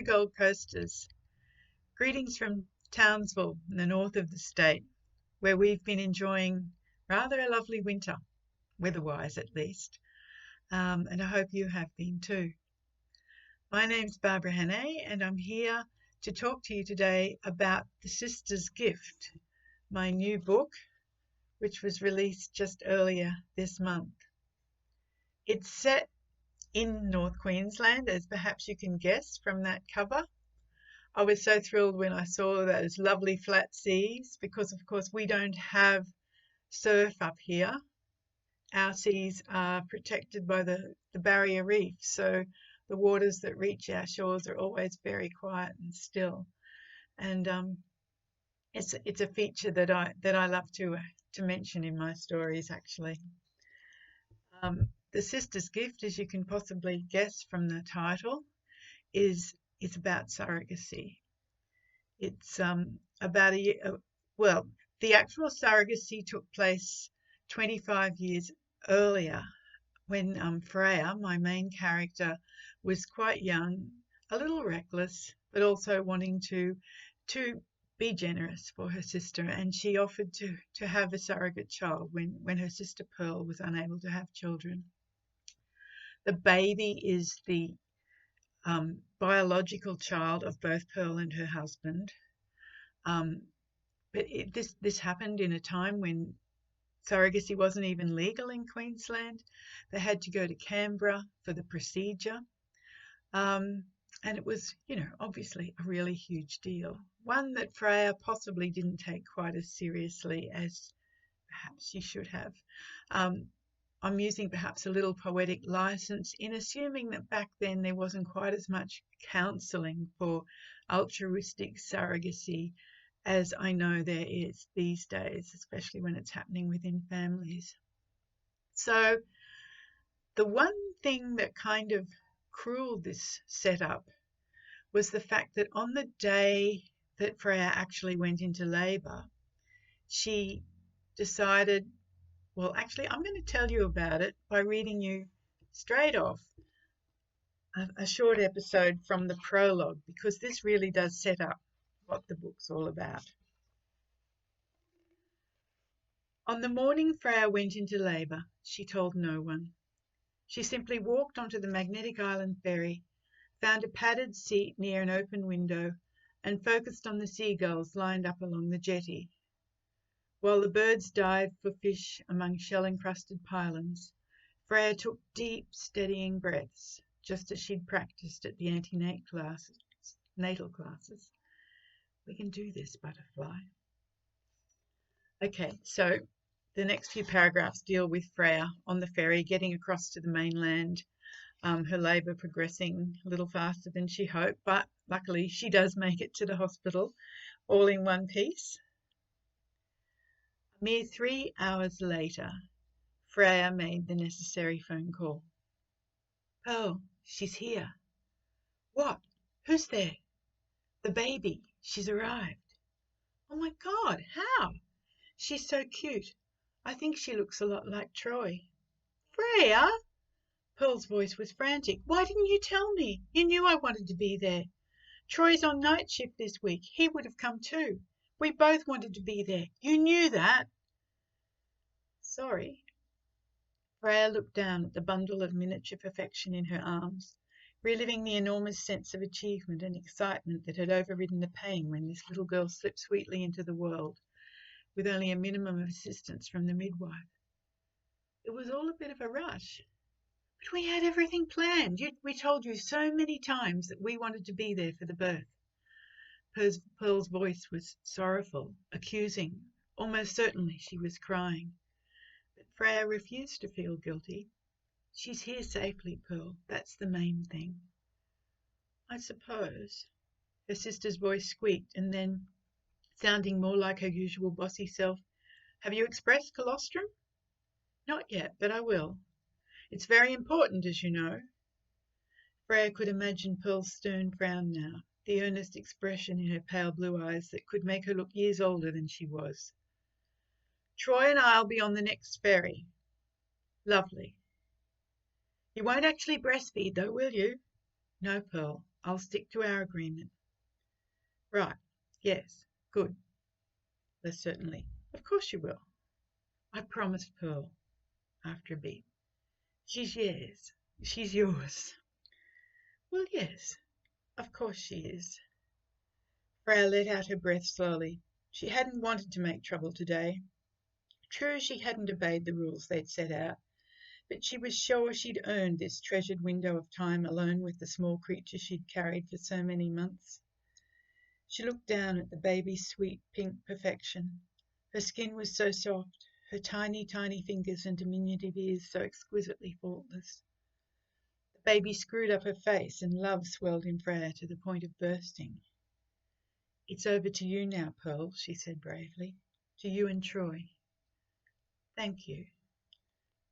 Gold Coasters. Greetings from Townsville in the north of the state, where we've been enjoying rather a lovely winter, weather-wise at least, and I hope you have been too. My name's Barbara Hannay, and I'm here to talk to you today about The Sister's Gift, my new book, which was released just earlier this month. It's set in North Queensland, as perhaps you can guess from that cover. I was so thrilled when I saw those lovely flat seas because, of course, we don't have surf up here. Our seas are protected by the barrier reef, so the waters that reach our shores are always very quiet and still. And it's a feature that I love to mention in my stories, actually. The Sister's Gift, as you can possibly guess from the title, is about surrogacy. It's about a year, the actual surrogacy took place 25 years earlier when Freya, my main character, was quite young, a little reckless, but also wanting to be generous for her sister, and she offered to have a surrogate child when her sister Pearl was unable to have children. The baby is the biological child of both Pearl and her husband. But this happened in a time when surrogacy wasn't even legal in Queensland. They had to go to Canberra for the procedure. And it was, obviously a really huge deal. One that Freya possibly didn't take quite as seriously as perhaps she should have. I'm using perhaps a little poetic license in assuming that back then there wasn't quite as much counselling for altruistic surrogacy as I know there is these days, especially when it's happening within families. So the one thing that kind of crueled this setup was the fact that on the day that Freya actually went into labour, she decided, well, actually, I'm going to tell you about it by reading you straight off a short episode from the prologue, because this really does set up what the book's all about. On the morning Freya went into labour, she told no one. She simply walked onto the Magnetic Island ferry, found a padded seat near an open window, and focused on the seagulls lined up along the jetty. While the birds dived for fish among shell-encrusted pylons, Freya took deep, steadying breaths, just as she'd practiced at the natal classes. We can do this, butterfly. Okay, so the next few paragraphs deal with Freya on the ferry, getting across to the mainland, her labour progressing a little faster than she hoped, but luckily she does make it to the hospital, all in one piece. A mere 3 hours later, Freya made the necessary phone call. "Oh, she's here." "What? Who's there?" "The baby. She's arrived." "Oh my God, how?" "She's so cute. I think she looks a lot like Troy." "Freya!" Pearl's voice was frantic. "Why didn't you tell me? You knew I wanted to be there. Troy's on night shift this week. He would have come too. We both wanted to be there. You knew that." "Sorry." Freya looked down at the bundle of miniature perfection in her arms, reliving the enormous sense of achievement and excitement that had overridden the pain when this little girl slipped sweetly into the world, with only a minimum of assistance from the midwife. It was all a bit of a rush. "But we had everything planned. We told you so many times that we wanted to be there for the birth." Pearl's voice was sorrowful, accusing. Almost certainly she was crying. But Freya refused to feel guilty. "She's here safely, Pearl. That's the main thing." "I suppose." Her sister's voice squeaked, and then, sounding more like her usual bossy self, "Have you expressed colostrum?" "Not yet, but I will. It's very important, as you know." Freya could imagine Pearl's stern frown now, the earnest expression in her pale blue eyes that could make her look years older than she was. "Troy and I'll be on the next ferry." "Lovely." "You won't actually breastfeed though, will you?" "No, Pearl. I'll stick to our agreement. Right. Yes. Good. Yes, certainly. Of course you will. I promised Pearl after a beat. She's yours. She's yours. Well, yes. Of course she is. Freya let out her breath slowly. She hadn't wanted to make trouble today. True, she hadn't obeyed the rules they'd set out, but she was sure she'd earned this treasured window of time alone with the small creature she'd carried for so many months. She looked down at the baby's sweet pink perfection. Her skin was so soft, her tiny, tiny fingers and diminutive ears so exquisitely faultless. The baby screwed up her face and love swelled in Freya to the point of bursting. It's over to you now, Pearl, she said bravely. To you and Troy. Thank you.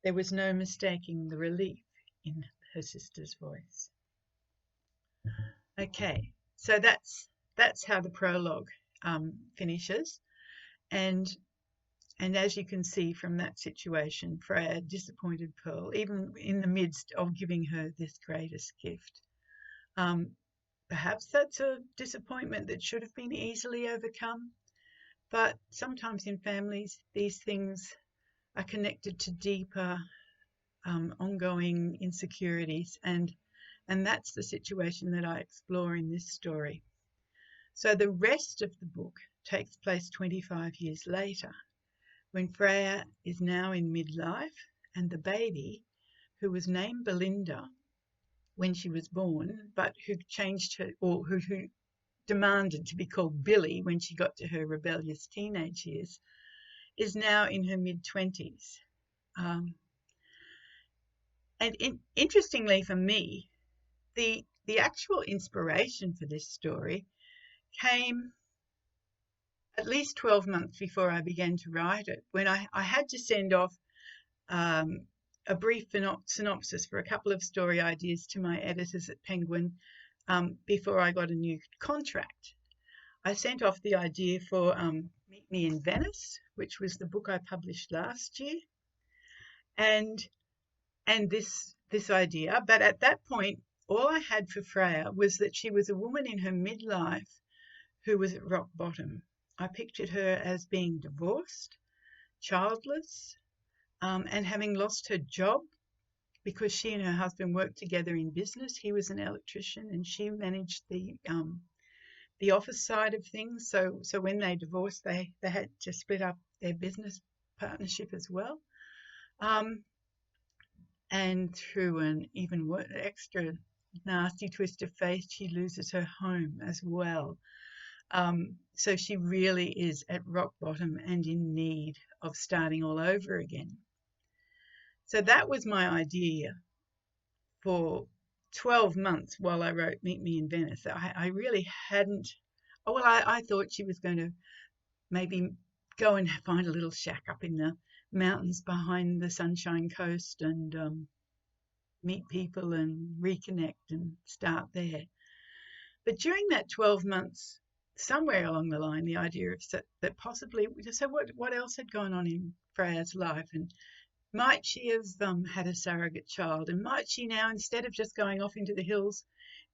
There was no mistaking the relief in her sister's voice. Okay, so that's how the prologue finishes, and as you can see from that situation, Freya disappointed Pearl, even in the midst of giving her this greatest gift. Perhaps that's a disappointment that should have been easily overcome, but sometimes in families these things are connected to deeper ongoing insecurities, and that's the situation that I explore in this story. So the rest of the book takes place 25 years later, when Freya is now in midlife, and the baby, who was named Belinda when she was born, but who changed her, or who demanded to be called Billy when she got to her rebellious teenage years, is now in her mid-20s. Interestingly for me, the actual inspiration for this story came at least 12 months before I began to write it, when I had to send off a brief synopsis for a couple of story ideas to my editors at Penguin before I got a new contract. I sent off the idea for Meet Me in Venice, which was the book I published last year, and this idea. But at that point, all I had for Freya was that she was a woman in her midlife who was at rock bottom. I pictured her as being divorced, childless, and having lost her job because she and her husband worked together in business. He was an electrician and she managed the office side of things. So when they divorced, they had to split up their business partnership as well. And through an even extra nasty twist of fate, she loses her home as well. So she really is at rock bottom and in need of starting all over again. So that was my idea for 12 months while I wrote Meet Me in Venice. I really hadn't, I thought she was going to maybe go and find a little shack up in the mountains behind the Sunshine Coast and meet people and reconnect and start there. But during that 12 months, somewhere along the line, the idea of that possibly, so what else had gone on in Freya's life, and might she have had a surrogate child, and might she now, instead of just going off into the hills,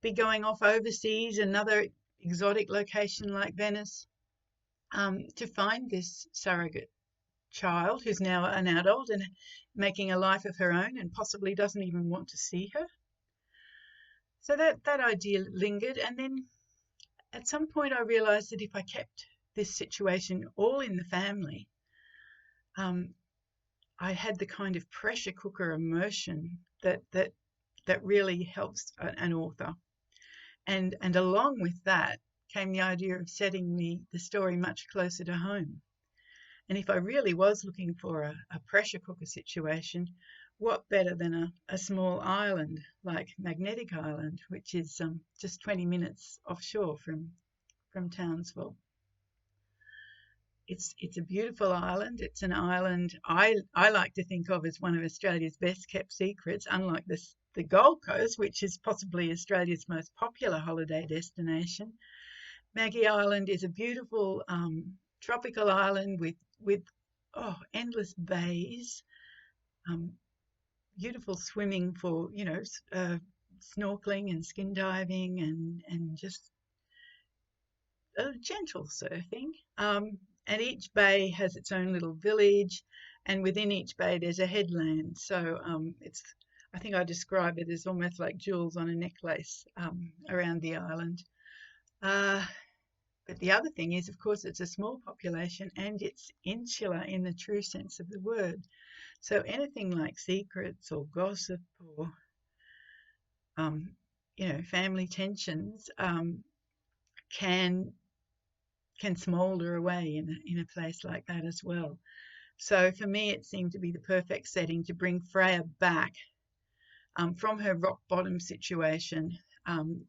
be going off overseas, another exotic location like Venice, to find this surrogate child who's now an adult and making a life of her own and possibly doesn't even want to see her. So that idea lingered, and then at some point I realized that if I kept this situation all in the family, I had the kind of pressure cooker immersion that really helps an author. And along with that came the idea of setting the story much closer to home. And if I really was looking for a pressure cooker situation, what better than a small island like Magnetic Island, which is just 20 minutes offshore from Townsville. It's a beautiful island. It's an island I like to think of as one of Australia's best kept secrets, unlike the Gold Coast, which is possibly Australia's most popular holiday destination. Maggie Island is a beautiful tropical island with endless bays, beautiful swimming for snorkeling and skin diving and just gentle surfing. And each bay has its own little village, and within each bay there's a headland. So I think I describe it as almost like jewels on a necklace around the island. But the other thing is, of course, it's a small population and it's insular in the true sense of the word. So anything like secrets or gossip or, family tensions can smoulder away in a place like that as well. So for me, it seemed to be the perfect setting to bring Freya back from her rock bottom situation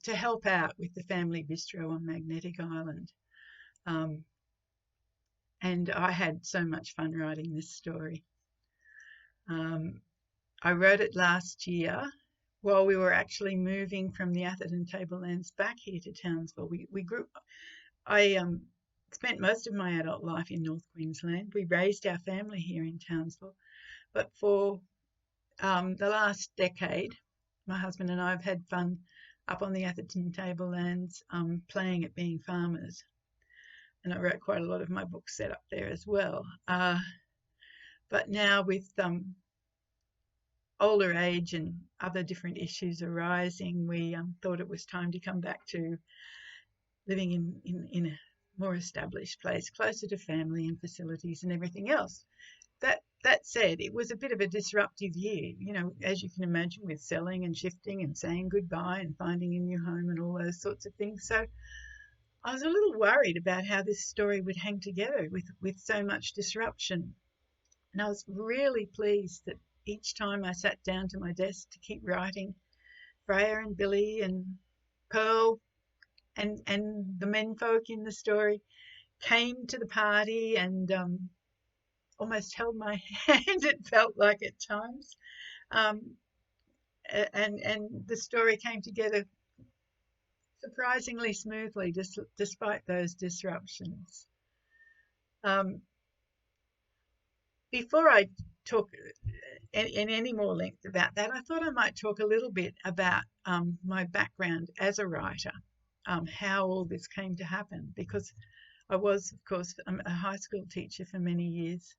to help out with the family bistro on Magnetic Island. And I had so much fun writing this story. I wrote it last year while we were actually moving from the Atherton Tablelands back here to Townsville. I spent most of my adult life in North Queensland. We raised our family here in Townsville. But for the last decade, my husband and I have had fun up on the Atherton Tablelands playing at being farmers. And I wrote quite a lot of my books set up there as well. But now with older age and other different issues arising, we thought it was time to come back to living in a more established place, closer to family and facilities and everything else. That said, it was a bit of a disruptive year, as you can imagine, with selling and shifting and saying goodbye and finding a new home and all those sorts of things. So I was a little worried about how this story would hang together with so much disruption. And I was really pleased that each time I sat down to my desk to keep writing, Freya and Billy and Pearl and the menfolk in the story came to the party and almost held my hand, it felt like at times. And the story came together surprisingly smoothly despite those disruptions. Before I talk in any more length about that, I thought I might talk a little bit about my background as a writer, how all this came to happen, because I was, of course, a high school teacher for many years.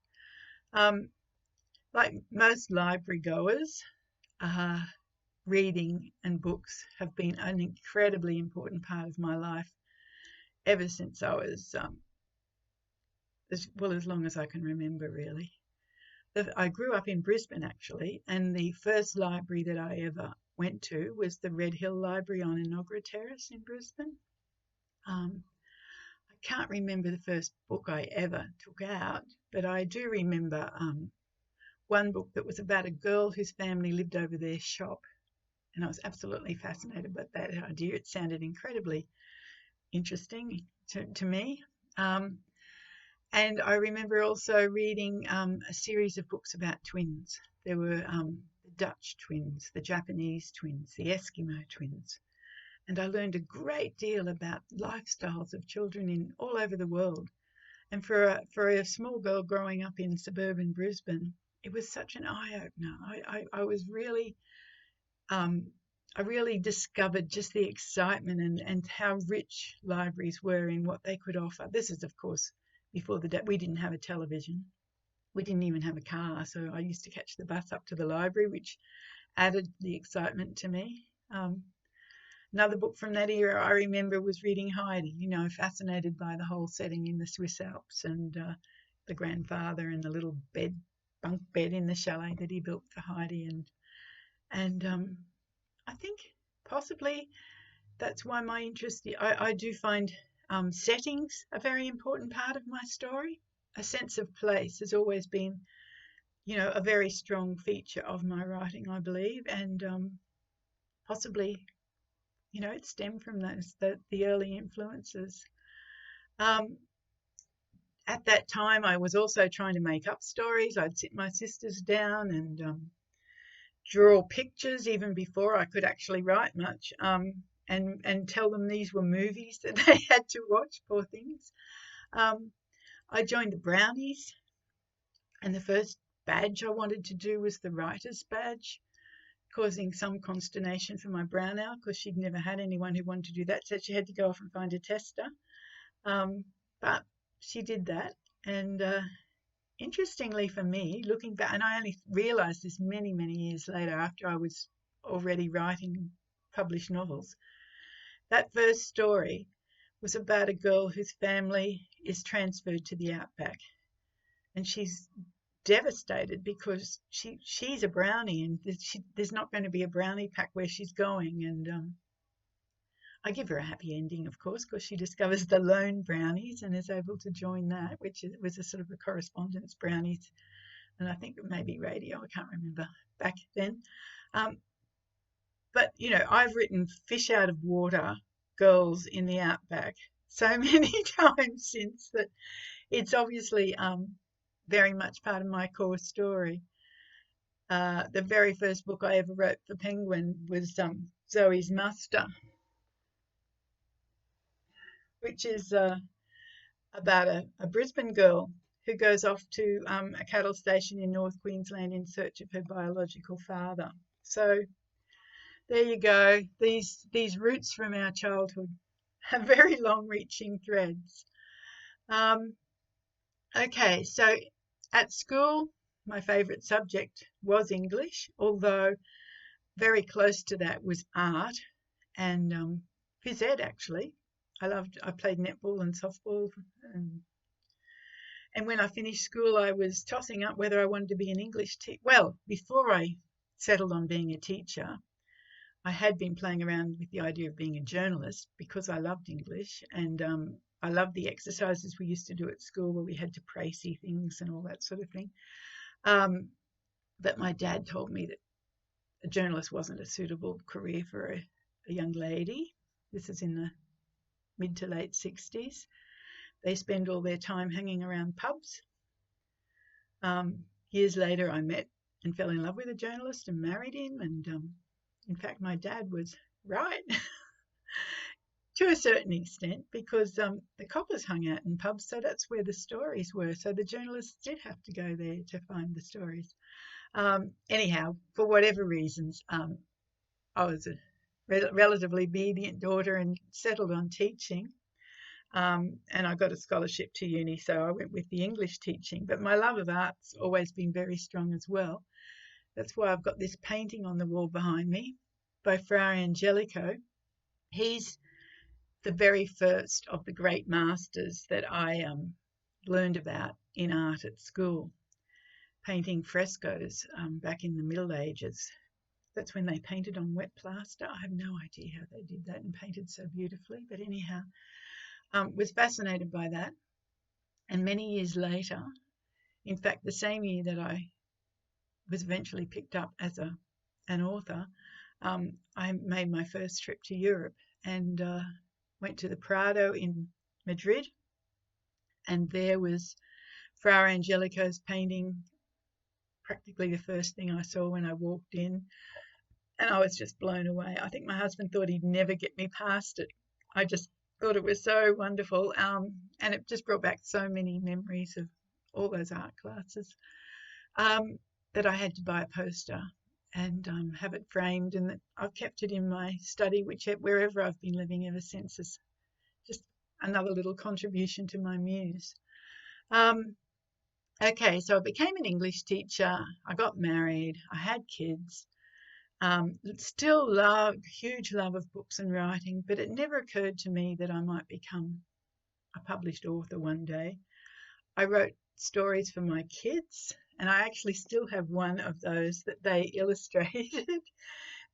Like most library goers, reading and books have been an incredibly important part of my life ever since I was, as long as I can remember, really. I grew up in Brisbane, actually, and the first library that I ever went to was the Red Hill Library on Enoggera Terrace in Brisbane. I can't remember the first book I ever took out, but I do remember one book that was about a girl whose family lived over their shop, and I was absolutely fascinated by that idea. It sounded incredibly interesting to me. And I remember also reading a series of books about twins. There were the Dutch twins, the Japanese twins, the Eskimo twins. And I learned a great deal about lifestyles of children all over the world. And for a small girl growing up in suburban Brisbane, it was such an eye-opener. I was really, I really discovered just the excitement and how rich libraries were in what they could offer. This is, of course, before we didn't have a television. We didn't even have a car, so I used to catch the bus up to the library, which added the excitement to me. Another book from that era I remember was reading Heidi, fascinated by the whole setting in the Swiss Alps and the grandfather and the little bunk bed in the chalet that he built for Heidi. And I think possibly that's why my interest, I do find settings a very important part of my story. A sense of place has always been, a very strong feature of my writing, I believe, and possibly, it stemmed from the early influences. At that time, I was also trying to make up stories. I'd sit my sisters down and draw pictures even before I could actually write much. And tell them these were movies that they had to watch, poor things. I joined the Brownies, and the first badge I wanted to do was the writer's badge. causing some consternation for my brown owl because she'd never had anyone who wanted to do that, so she had to go off and find a tester. But she did that, and interestingly for me, looking back, and I only realised this many, many years later after I was already writing published novels, that first story was about a girl whose family is transferred to the outback, and she's devastated because she's a brownie, and there's not going to be a brownie pack where she's going. And I give her a happy ending, of course, because she discovers the lone brownies and is able to join that, which was a sort of a correspondence brownies, and I think maybe radio, I can't remember back then. But I've written fish out of water, girls in the outback so many times since that it's obviously very much part of my core story. The very first book I ever wrote for Penguin was Zoe's Muster, which is about a Brisbane girl who goes off to a cattle station in North Queensland in search of her biological father. So there you go. These roots from our childhood have very long-reaching threads. Okay, so at school, my favourite subject was English, although very close to that was art and phys ed, actually. I played netball and softball, and when I finished school, I was tossing up whether I wanted to be an English teacher. Well, before I settled on being a teacher, I had been playing around with the idea of being a journalist because I loved English, and I loved the exercises we used to do at school where we had to précis things and all that sort of thing. But my dad told me that a journalist wasn't a suitable career for a young lady. This is in the mid to late 60s. They spend all their time hanging around pubs. Years later, I met and fell in love with a journalist and married him. And in fact, my dad was right to a certain extent because the coppers hung out in pubs, so that's where the stories were. So the journalists did have to go there to find the stories. Anyhow, for whatever reasons, I was a relatively obedient daughter and settled on teaching. And I got a scholarship to uni, so I went with the English teaching. But my love of art's always been very strong as well. That's why I've got this painting on the wall behind me by Fra Angelico. He's the very first of the great masters that I learned about in art at school, painting frescoes back in the Middle Ages. That's when they painted on wet plaster. I have no idea how they did that and painted so beautifully, but anyhow, was fascinated by that. And many years later, in fact, the same year that I was eventually picked up as an author, I made my first trip to Europe and went to the Prado in Madrid, and there was Fra Angelico's painting, practically the first thing I saw when I walked in, and I was just blown away. I think my husband thought he'd never get me past it. I just thought it was so wonderful, and it just brought back so many memories of all those art classes that I had to buy a poster and have it framed, and I've kept it in my study, wherever I've been living ever since. Is just another little contribution to my muse. Okay, so I became an English teacher. I got married. I had kids. Still huge love of books and writing, but it never occurred to me that I might become a published author one day. I wrote stories for my kids, and I actually still have one of those that they illustrated.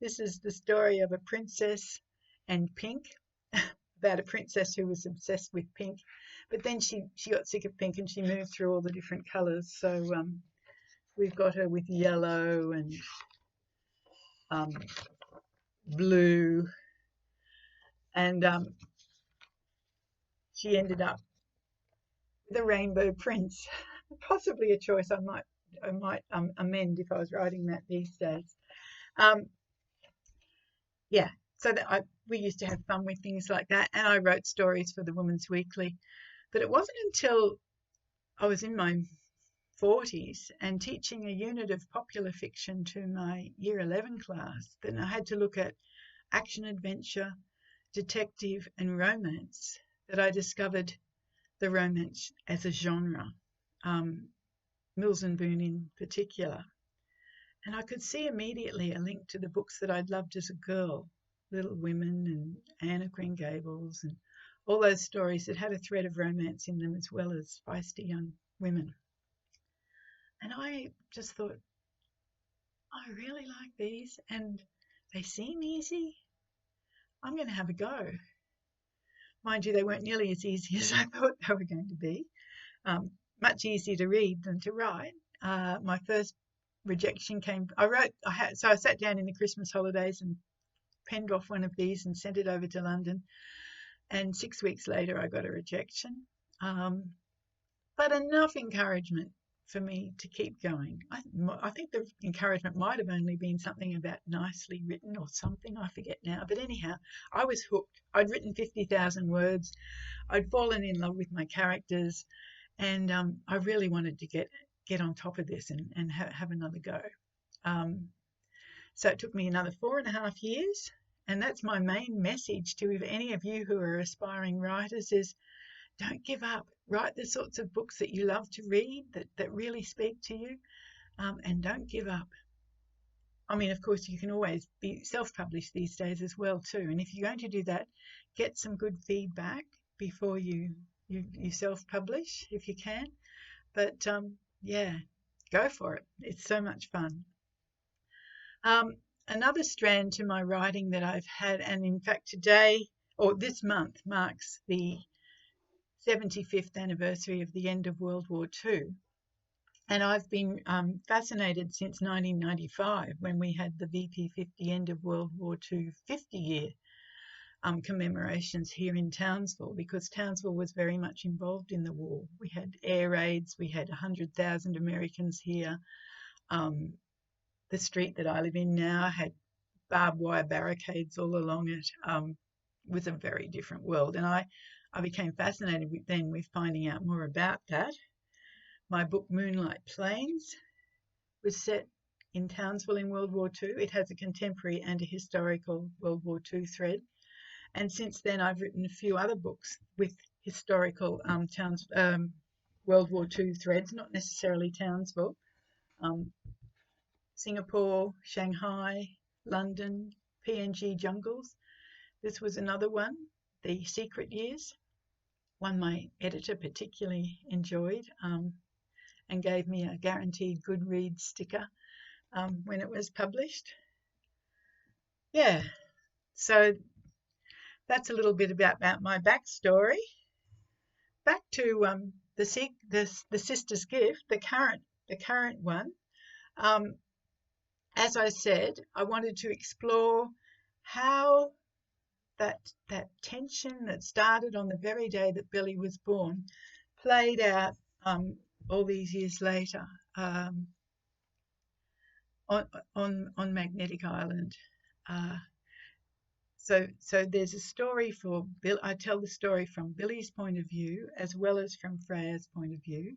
This is the story of a princess and pink, about a princess who was obsessed with pink, but then she got sick of pink and she moved through all the different colours. So we've got her with yellow and blue, and she ended up with a rainbow prince. Possibly a choice I might amend if I was writing that these days. Yeah, so that we used to have fun with things like that, and I wrote stories for the Women's Weekly. But it wasn't until I was in my 40s and teaching a unit of popular fiction to my Year 11 class. Then I had to look at action adventure, detective and romance, that I discovered the romance as a genre, Mills and Boon in particular. And I could see immediately a link to the books that I'd loved as a girl, Little Women and Anne of Green Gables, and all those stories that had a thread of romance in them as well as feisty young women. And I just thought, I really like these and they seem easy. I'm going to have a go. Mind you, they weren't nearly as easy as I thought they were going to be. Much easier to read than to write. My first Rejection came, so I sat down in the Christmas holidays and penned off one of these and sent it over to London. And 6 weeks later, I got a Rejection. But enough encouragement for me to keep going. I think the encouragement might have only been something about nicely written or something, I forget now. But anyhow, I was hooked. I'd written 50,000 words. I'd fallen in love with my characters, and I really wanted to get on top of this and have another go. So it took me another 4.5 years, and that's my main message to any of you who are aspiring writers is, don't give up. Write the sorts of books that you love to read, that really speak to you, and don't give up. I mean, of course, you can always be self-published these days as well too. And if you're going to do that, get some good feedback before you self-publish if you can. But yeah, go for it. It's so much fun. Another strand to my writing that I've had, and in fact today, or this month, marks the 75th anniversary of the end of World War II. And I've been fascinated since 1995 when we had the VP50 end of World War II 50-year commemorations here in Townsville, because Townsville was very much involved in the war. We had air raids, we had 100,000 Americans here. The street that I live in now had barbed wire barricades all along it. It was a very different world. And I became fascinated with finding out more about that. My book, Moonlight Planes, was set in Townsville in World War II. It has a contemporary and a historical World War II thread. And since then, I've written a few other books with historical World War II threads, not necessarily Townsville. Singapore, Shanghai, London, PNG jungles. This was another one, The Secret Years, one my editor particularly enjoyed and gave me a guaranteed good read sticker when it was published. Yeah, so that's a little bit about my backstory. Back to the Sister's Gift, the current one. As I said, I wanted to explore how that tension that started on the very day that Billy was born played out all these years later on Magnetic Island. So there's a story for Bill. I tell the story from Billy's point of view as well as from Freya's point of view.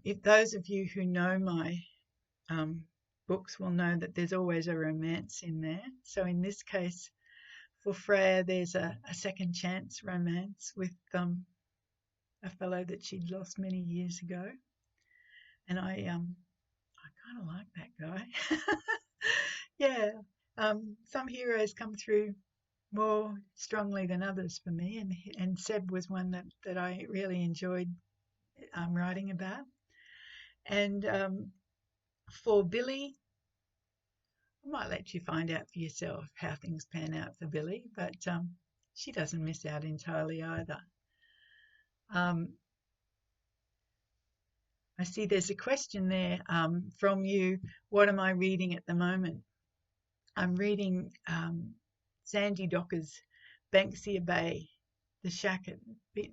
If those of you who know my books will know that there's always a romance in there. So in this case, for Freya, there's a second chance romance with a fellow that she'd lost many years ago, and I kind of like that guy. Yeah, some heroes come through more strongly than others for me, and Seb was one that I really enjoyed writing about. And for Billy, I might let you find out for yourself how things pan out for Billy, but she doesn't miss out entirely either. I see there's a question there from you. What am I reading at the moment? I'm reading Sandy Docker's Banksia Bay, the shack at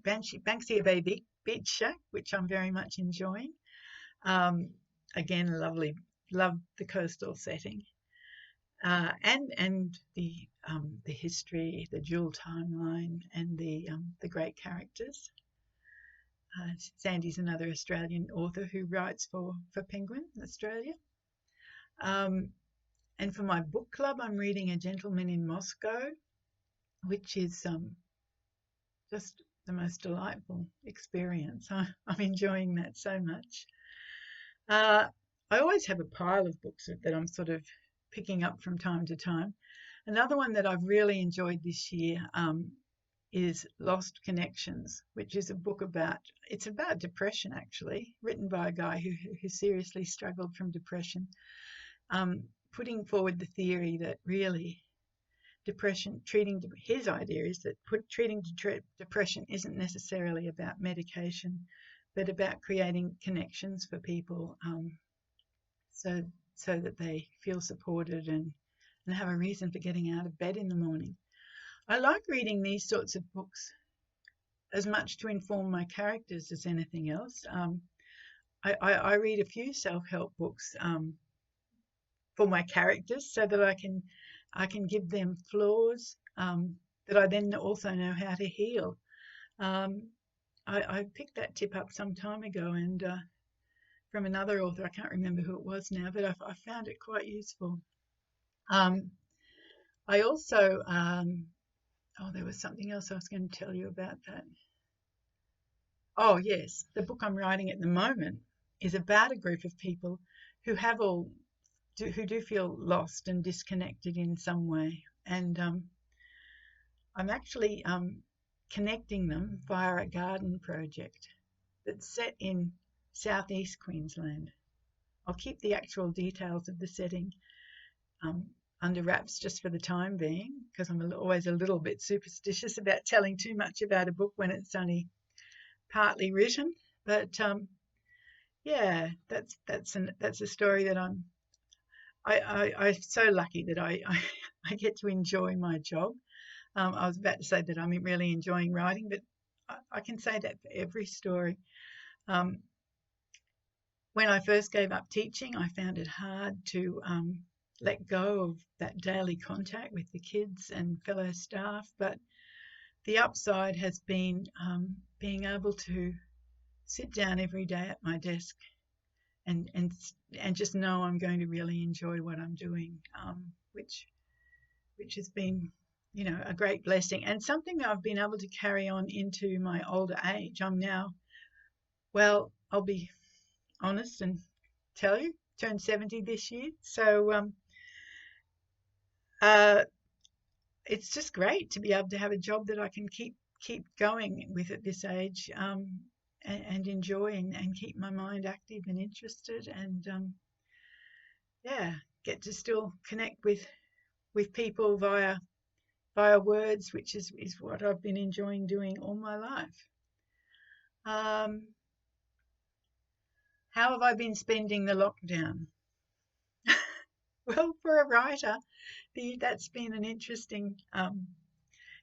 Banksia Bay Beach Shack, which I'm very much enjoying. Again, love the coastal setting, and the history, the dual timeline, and the great characters. Sandy's another Australian author who writes for Penguin Australia. And for my book club, I'm reading A Gentleman in Moscow, which is just the most delightful experience. I'm enjoying that so much. I always have a pile of books that I'm sort of picking up from time to time. Another one that I've really enjoyed this year is Lost Connections, which is a book about depression, actually, written by a guy who seriously struggled from depression, putting forward the theory that really his idea is that treating depression isn't necessarily about medication, but about creating connections for people, so that they feel supported and have a reason for getting out of bed in the morning. I like reading these sorts of books as much to inform my characters as anything else. I read a few self-help books for my characters so that I can give them flaws that I then also know how to heal. I picked that tip up some time ago, and from another author, I can't remember who it was now, but I found it quite useful. I also, there was something else I was going to tell you about that. Oh, yes, the book I'm writing at the moment is about a group of people who do feel lost and disconnected in some way. And I'm actually connecting them via a garden project that's set in southeast Queensland. I'll keep the actual details of the setting under wraps just for the time being, because I'm always a little bit superstitious about telling too much about a book when it's only partly written. But yeah, that's a story that I'm so lucky that I get to enjoy my job. I was about to say that I'm really enjoying writing, but I can say that for every story. When I first gave up teaching, I found it hard to let go of that daily contact with the kids and fellow staff. But the upside has been being able to sit down every day at my desk and just know I'm going to really enjoy what I'm doing, which has been, a great blessing and something that I've been able to carry on into my older age. I'm now, well, I'll be honest and tell you, turned 70 this year. So it's just great to be able to have a job that I can keep going with at this age, and enjoy and keep my mind active and interested, and get to still connect with people via words, which is what I've been enjoying doing all my life. How have I been spending the lockdown? Well, for a writer, that's been an interesting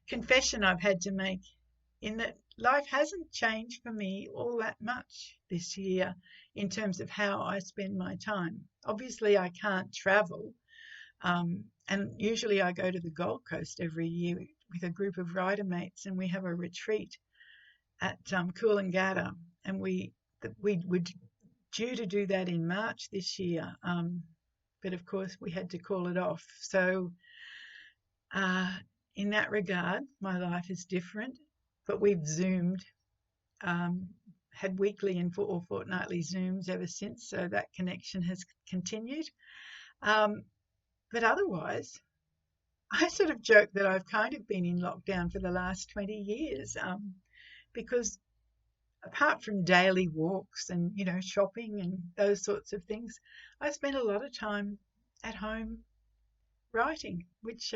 confession I've had to make, in that life hasn't changed for me all that much this year in terms of how I spend my time. Obviously, I can't travel, and usually I go to the Gold Coast every year with a group of writer mates, and we have a retreat at Coolangatta, and we were due to do that in March this year, but of course we had to call it off. So in that regard, my life is different, but we've Zoomed, had weekly or fortnightly Zooms ever since, so that connection has continued. But otherwise, I sort of joke that I've kind of been in lockdown for the last 20 years, because apart from daily walks and, shopping and those sorts of things, I spent a lot of time at home writing, which,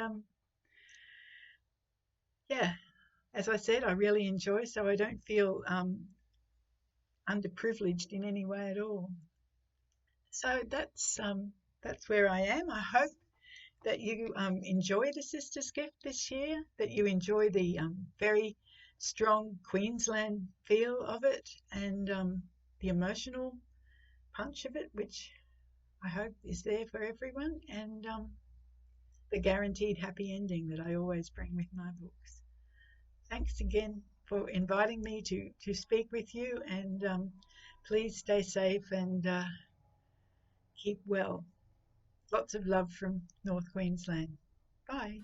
as I said, I really enjoy, so I don't feel underprivileged in any way at all. So that's where I am. I hope that you enjoy the Sister's Gift this year, that you enjoy the very strong Queensland feel of it, and the emotional punch of it, which I hope is there for everyone, and the guaranteed happy ending that I always bring with my books. Thanks again for inviting me to speak with you, and please stay safe and keep well. Lots of love from North Queensland. Bye.